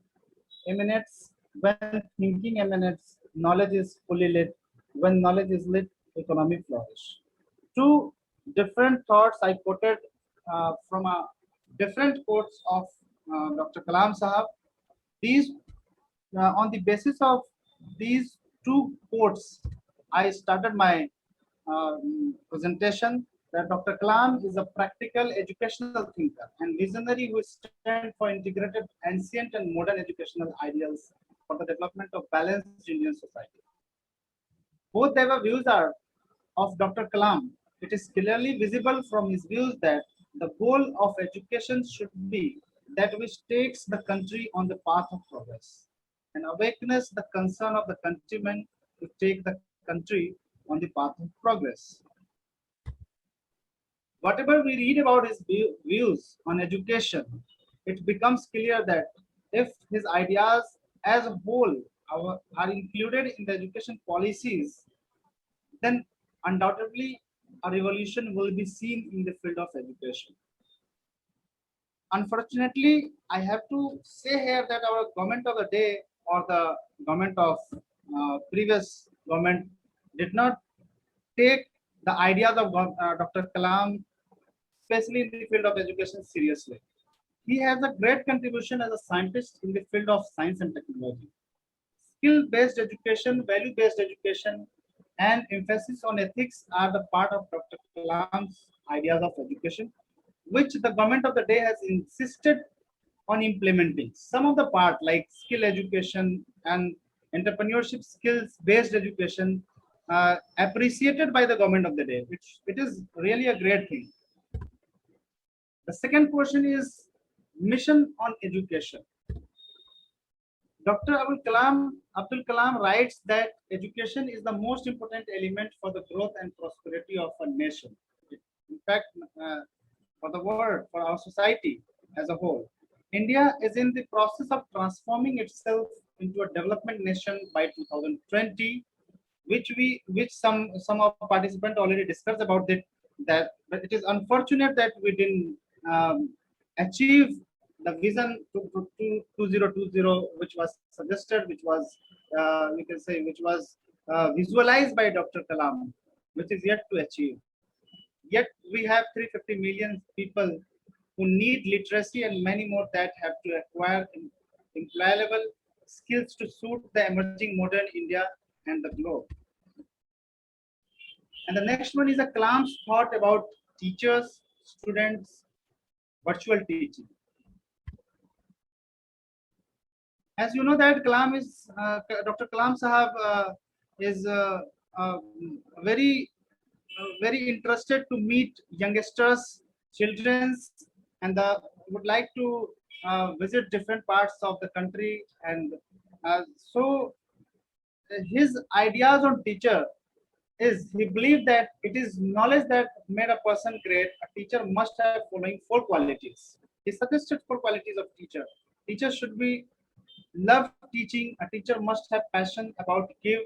emanates. When thinking emanates, knowledge is fully lit. When knowledge is lit, economy flourish. Two different thoughts I quoted from different quotes of Dr. Kalam Sahab. These, on the basis of these two quotes, I started my presentation that Dr. Kalam is a practical educational thinker and visionary who stands for integrated ancient and modern educational ideals for the development of balanced Indian society. Both their views are of Dr. Kalam. It is clearly visible from his views that the goal of education should be that which takes the country on the path of progress and awakens the concern of the countrymen to take the country on the path of progress. Whatever we read about his views on education, it becomes clear that if his ideas as a whole are included in the education policies, then undoubtedly a revolution will be seen in the field of education. Unfortunately, I have to say here that our government of the day, or the government of previous government did not take the ideas of Dr. Kalam, especially in the field of education, seriously. He has a great contribution as a scientist in the field of science and technology. Skill-based education, value-based education, and emphasis on ethics are the part of Dr. Kalam's ideas of education, which the government of the day has insisted on implementing. Some of the part like skill education and entrepreneurship skills-based education appreciated by the government of the day, which it is really a great thing. The second portion is mission on education. Dr. Abdul Kalam writes that education is the most important element for the growth and prosperity of a nation. In fact, for the world, for our society as a whole. India is in the process of transforming itself into a development nation by 2020, which some of the participants already discussed about it. But it is unfortunate that we didn't achieve the vision 2020, which was suggested, which was we can say, which was visualized by Dr. Kalam, which is yet to achieve. Yet we have 350 million people who need literacy and many more that have to acquire employable skills to suit the emerging modern India and the globe. And the next one is a Kalam's thought about teachers, students, virtual teaching. As you know that Kalam is, Dr. Kalam Sahab is very interested to meet youngsters, children's, and would like to visit different parts of the country. And so his ideas on teacher is, he believed that it is knowledge that made a person great. A teacher must have following 4 qualities. He suggested 4 qualities of teacher. Teacher should be love teaching. A teacher must have passion about give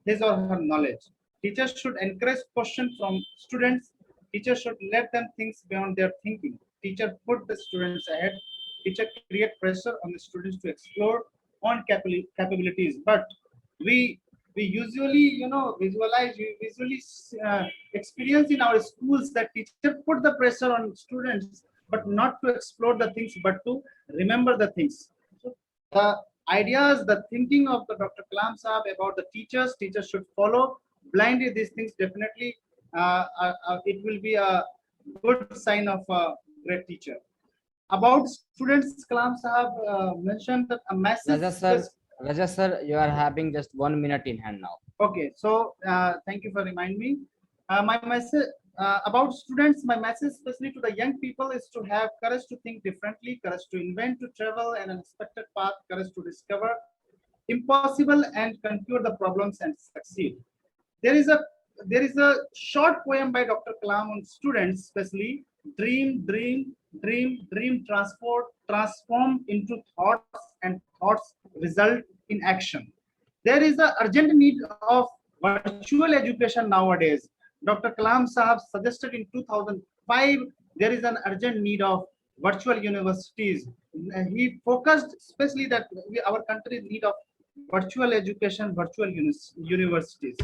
his or her knowledge. Teachers should encourage question from students. Teacher should let them think beyond their thinking. Teacher put the students ahead. Teacher create pressure on the students to explore on capabilities. But we usually, visually experience in our schools that teacher put the pressure on students, but not to explore the things, but to remember the things. So the ideas, the thinking of the Dr. Kalam Sahab about the teachers should follow blindly these things. Definitely, it will be a good sign of a great teacher. About students, Kalam Sahab mentioned that a massive. Raja sir, you are having just 1 minute in hand now. Okay, so thank you for reminding me. My message about students, my message especially to the young people is to have courage to think differently, courage to invent, to travel an unexpected path, courage to discover impossible and conquer the problems and succeed. There is a short poem by Dr. Kalam on students, especially dream, transform into thoughts, and thoughts result in action. There is an urgent need of virtual education nowadays. Dr. Kalam Sahab suggested in 2005, there is an urgent need of virtual universities. He focused especially that our country need of virtual education, virtual universities.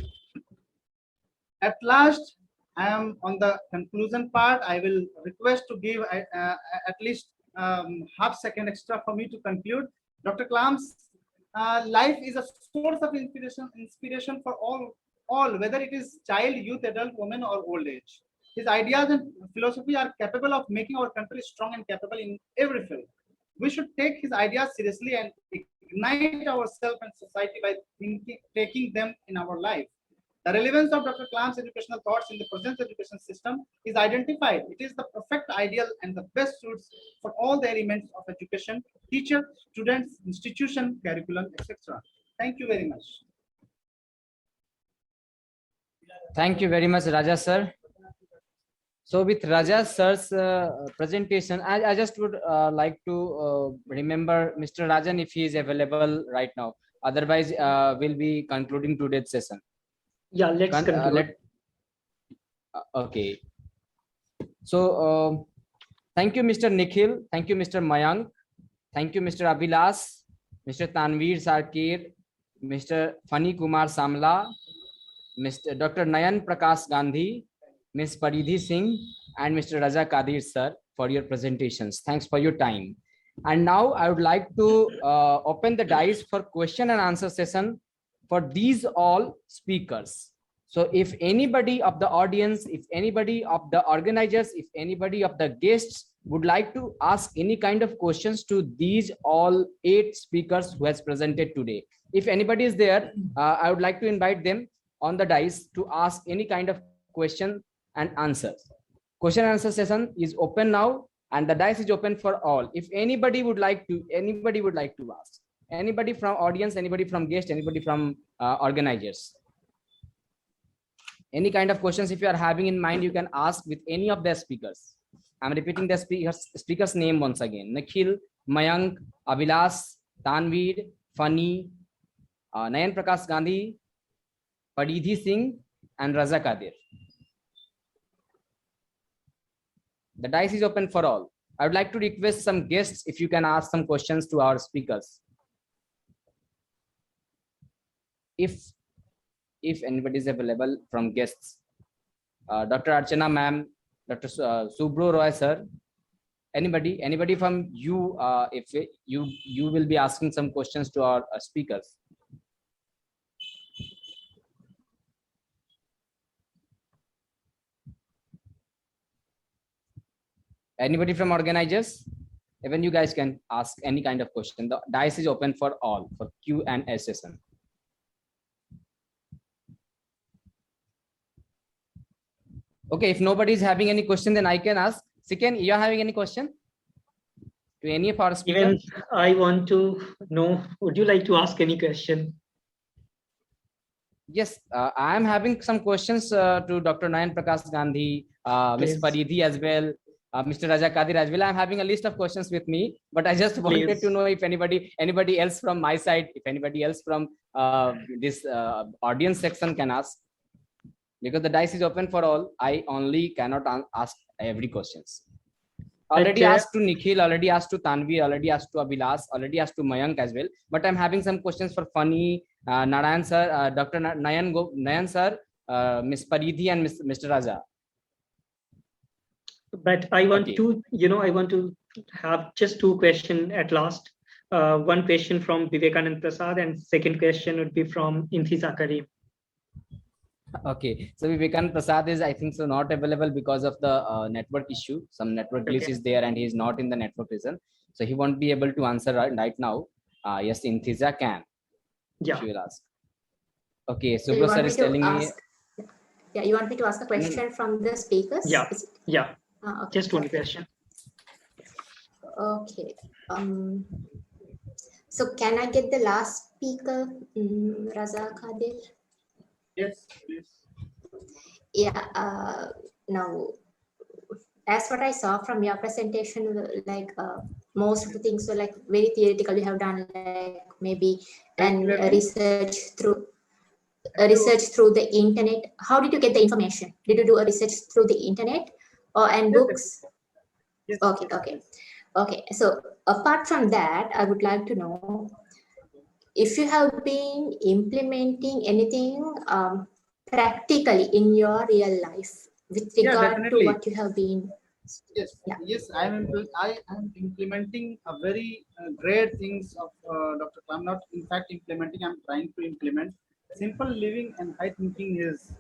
At last, I am on the conclusion part. I will request to give at least half second extra for me to conclude. Dr. Kalam's life is a source of inspiration for all, whether it is child, youth, adult, woman, or old age. His ideas and philosophy are capable of making our country strong and capable in every field. We should take his ideas seriously and ignite ourselves and society by taking them in our life. The relevance of Dr. Kalam's educational thoughts in the present education system is identified. It is the perfect ideal and the best suits for all the elements of education: teacher, students, institution, curriculum, etc. Thank you very much. Thank you very much, Raja sir. So with Raja sir's presentation, I just would like to remember Mr. Rajan if he is available right now. Otherwise, we'll be concluding today's session. Yeah, let's conclude. Okay. So thank you, Mr. Nikhil. Thank you, Mr. Mayank. Thank you, Mr. Abhilas, Mr. Tanveer Sarkir, Mr. Fani Kumar Samla, Mr. Dr. Nayan Prakash Gandhi, Ms. Paridhi Singh, and Mr. Raja Kadir sir for your presentations. Thanks for your time. And now I would like to open the dice for question and answer session for these all speakers. So if anybody of the audience, if anybody of the organizers, if anybody of the guests would like to ask any kind of questions to these all 8 speakers who has presented today, if anybody is there, I would like to invite them on the dice to ask any kind of question and answers. Question and answer session is open now, and the dice is open for all. If anybody would like to ask, anybody from audience, anybody from guest, anybody from organizers, any kind of questions if you are having in mind, you can ask with any of the speakers. I'm repeating the speakers name once again: Nikhil, Mayank, Abhilas, Tanveer, Fani, Nayan Prakash Gandhi, Paridhi Singh, and Raza Kadir. The dice is open for all. I would like to request some guests if you can ask some questions to our speakers. If anybody is available from guests, Dr. Archana ma'am, Dr. Subro Roy sir, anybody from you, if you will be asking some questions to our speakers. Anybody from organizers? Even you guys can ask any kind of question. The dice is open for all for Q&A session. Okay, if nobody is having any question, then I can ask. Siken, you are having any question to any of our speakers? Even I want to know, would you like to ask any question? Yes, I am having some questions to Dr. Nayan Prakash Gandhi, Ms. Please. Paridhi as well, Mr. Raja Kadir as well. I'm having a list of questions with me, but I just wanted Please. to know if anybody else from my side, if anybody else from this audience section can ask, because the dice is open for all. I only cannot ask every questions. Already asked to Nikhil, already asked to Tanvi, already asked to Abhilas, already asked to Mayank as well. But I'm having some questions for Fani, Narayan sir, Dr. Nayan sir, Ms. Paridhi, and Mr. Raja. But I want Okay. to, I want to have just 2 questions at last. One question from Vivekanand Prasad, and second question would be from Intiza Karim. Okay, so Vivekanand Prasad is, I think so, not available because of the network issue. Some network glitch is there, and he is not in the network region, so he won't be able to answer right now. Yes, Intiza can. Yeah. She will ask. Okay, So you Subro want sir me is to telling me. ask? Yeah, you want me to ask a question from the speakers? Yeah. Is it- Yeah. okay, Just one okay. question. Okay. So can I get the last speaker, Raza Kadir? Yes, please. Yeah. Now, as what I saw from your presentation, like most of the things were like very theoretical. You have done like maybe and research through the internet. How did you get the information? Did you do a research through the internet and books? Yes. Okay. So apart from that, I would like to know if you have been implementing anything practically in your real life with regard to definitely. what you have been. Yes, Yeah. yes, I am implementing a very great things of Dr. Kalam. Not in fact implementing, I'm trying to implement. Simple living and high thinking is,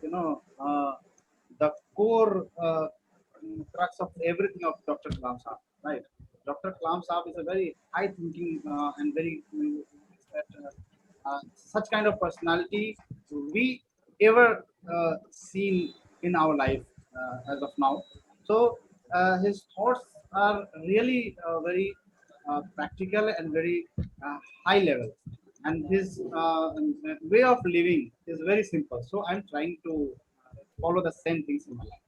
the core crux of everything of Dr. Kalam Saab, right? Dr. Kalam Saab is a very high thinking and very such kind of personality we ever seen in our life as of now. So his thoughts are really very practical and very high level, and his way of living is very simple. So I'm trying to follow the same things in my life.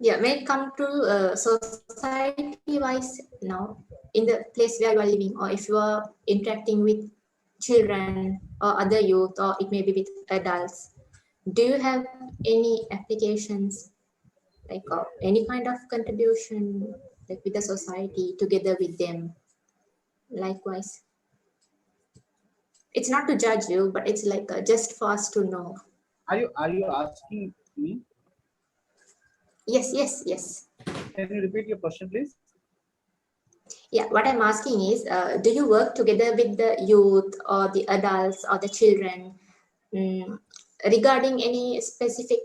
Yeah, when it comes to society wise now, in the place where you are living, or if you are interacting with children or other youth, or it may be with adults, do you have any applications, like any kind of contribution, like with the society together with them? Likewise. it's not to judge you, but it's like just for us to know. Are you asking me? Yes, yes, yes. Can you repeat your question, please? Yeah, what I'm asking is, do you work together with the youth or the adults or the children regarding any specific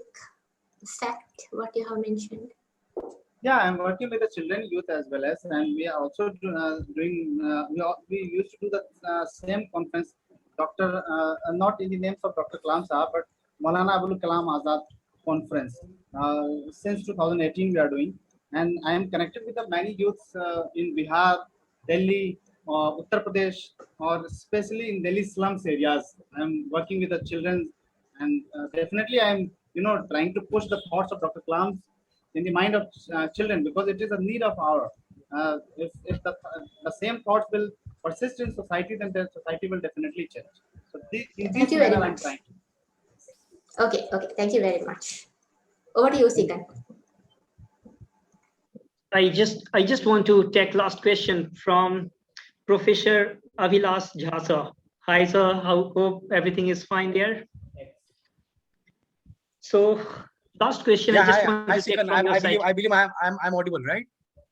fact, what you have mentioned? Yeah, I'm working with the children, youth as well as, and we are also doing, we used to do the same conference, not in the names of Dr. Kalam Sahab, but Maulana Abul Kalam Azad conference. Since 2018 we are doing, and I am connected with the many youths in Bihar, Delhi, Uttar Pradesh, or especially in Delhi slums areas. I'm working with the children, and definitely I'm trying to push the thoughts of Dr. Kalam in the mind of children, because it is a need of our. If the same thoughts will persist in society, then the society will definitely change. So Thank you very much. Okay, thank you very much. Over to you, Sikand. I just want to take last question from Professor Avilas Jha. Hi, sir. Hope everything is fine there. So, last question. Yeah, I just hi, want to take Sikand. from your side. I believe I'm audible, right?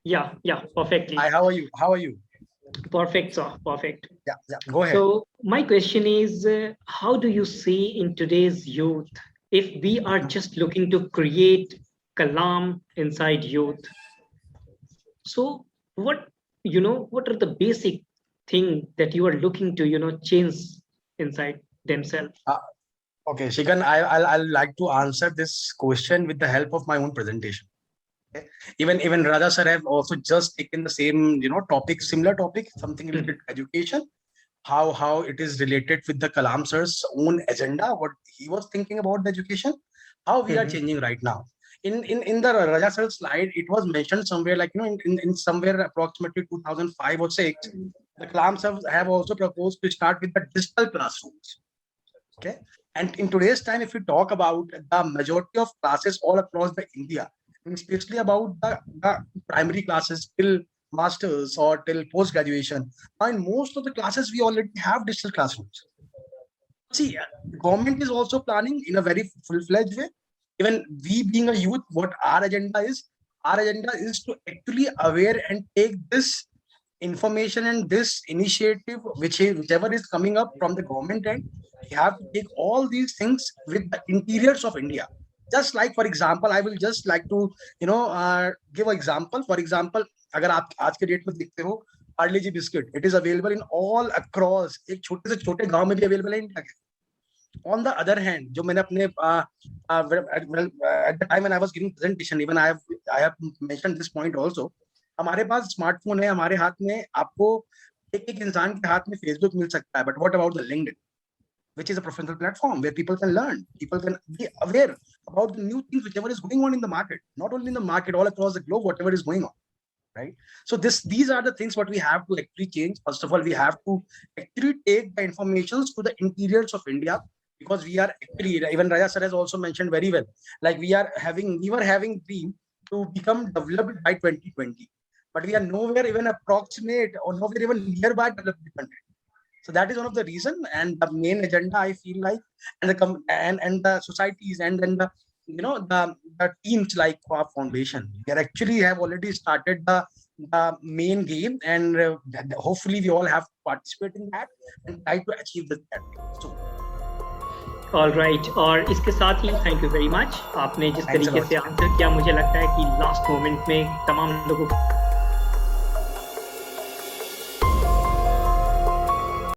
Yeah, perfectly. Hi, how are you? How are you? Perfect, sir. Perfect. Yeah, go ahead. So, my question is, how do you see in today's youth, if we are just looking to create Kalam inside youth? So, what are the basic thing that you are looking to change inside themselves? Okay, Sikand, I'll like to answer this question with the help of my own presentation. Okay? Even Raja sir have also just taken the same similar topic, something related to education, how it is related with the Kalam sir's own agenda, what he was thinking about the education, how we are changing right now. In the Raja sir's slide, it was mentioned somewhere like in somewhere approximately 2005 or 6, the Kalam sir have also proposed to start with the digital classrooms. Okay, and in today's time, if we talk about the majority of classes all across the India, especially about the primary classes till masters or till post graduation, and most of the classes we already have digital classrooms. See, government is also planning in a very full-fledged way. Even we being a youth, what our agenda is to actually aware and take this information and this initiative, whichever is coming up from the government end, we have to take all these things with the interiors of India. Just like, for example, I will just like to give an example. For example, अगर आप आज के date में देखते हो पार्ले जी biscuit, it is available in all across, एक छोटे से छोटे गांव में भी available है इंडिया के. On the other hand, जो मैंने अपने at the time when I was giving presentation, even I have mentioned this point also. हमारे पास स्मार्टफोन है, हमारे हाथ में, आपको एक इंसान के हाथ में फेसबुक मिल सकता है, but what about the LinkedIn, which is a professional platform where people can learn, people can be aware about the new things, whichever is going on in the market, not only in the market, all across the globe, whatever is going on, right? So these are the things what we have to actually change. First of all, we have to actually take the informations to the interiors of India, because we are actually, even Raja sir has also mentioned very well, like we were having dream to become developed by 2020, but we are nowhere even approximate or nowhere even nearby developed country. So that is one of the reason, and the main agenda I feel like, and the societies and then the teams like our foundation, we actually have already started the main game, and hopefully we all have to participate in that and try to achieve this. So, All right, और इसके साथ ही thank you very much. आपने जिस तरीके से answer किया, मुझे लगता है कि लास्ट मोमेंट में तमाम लोगों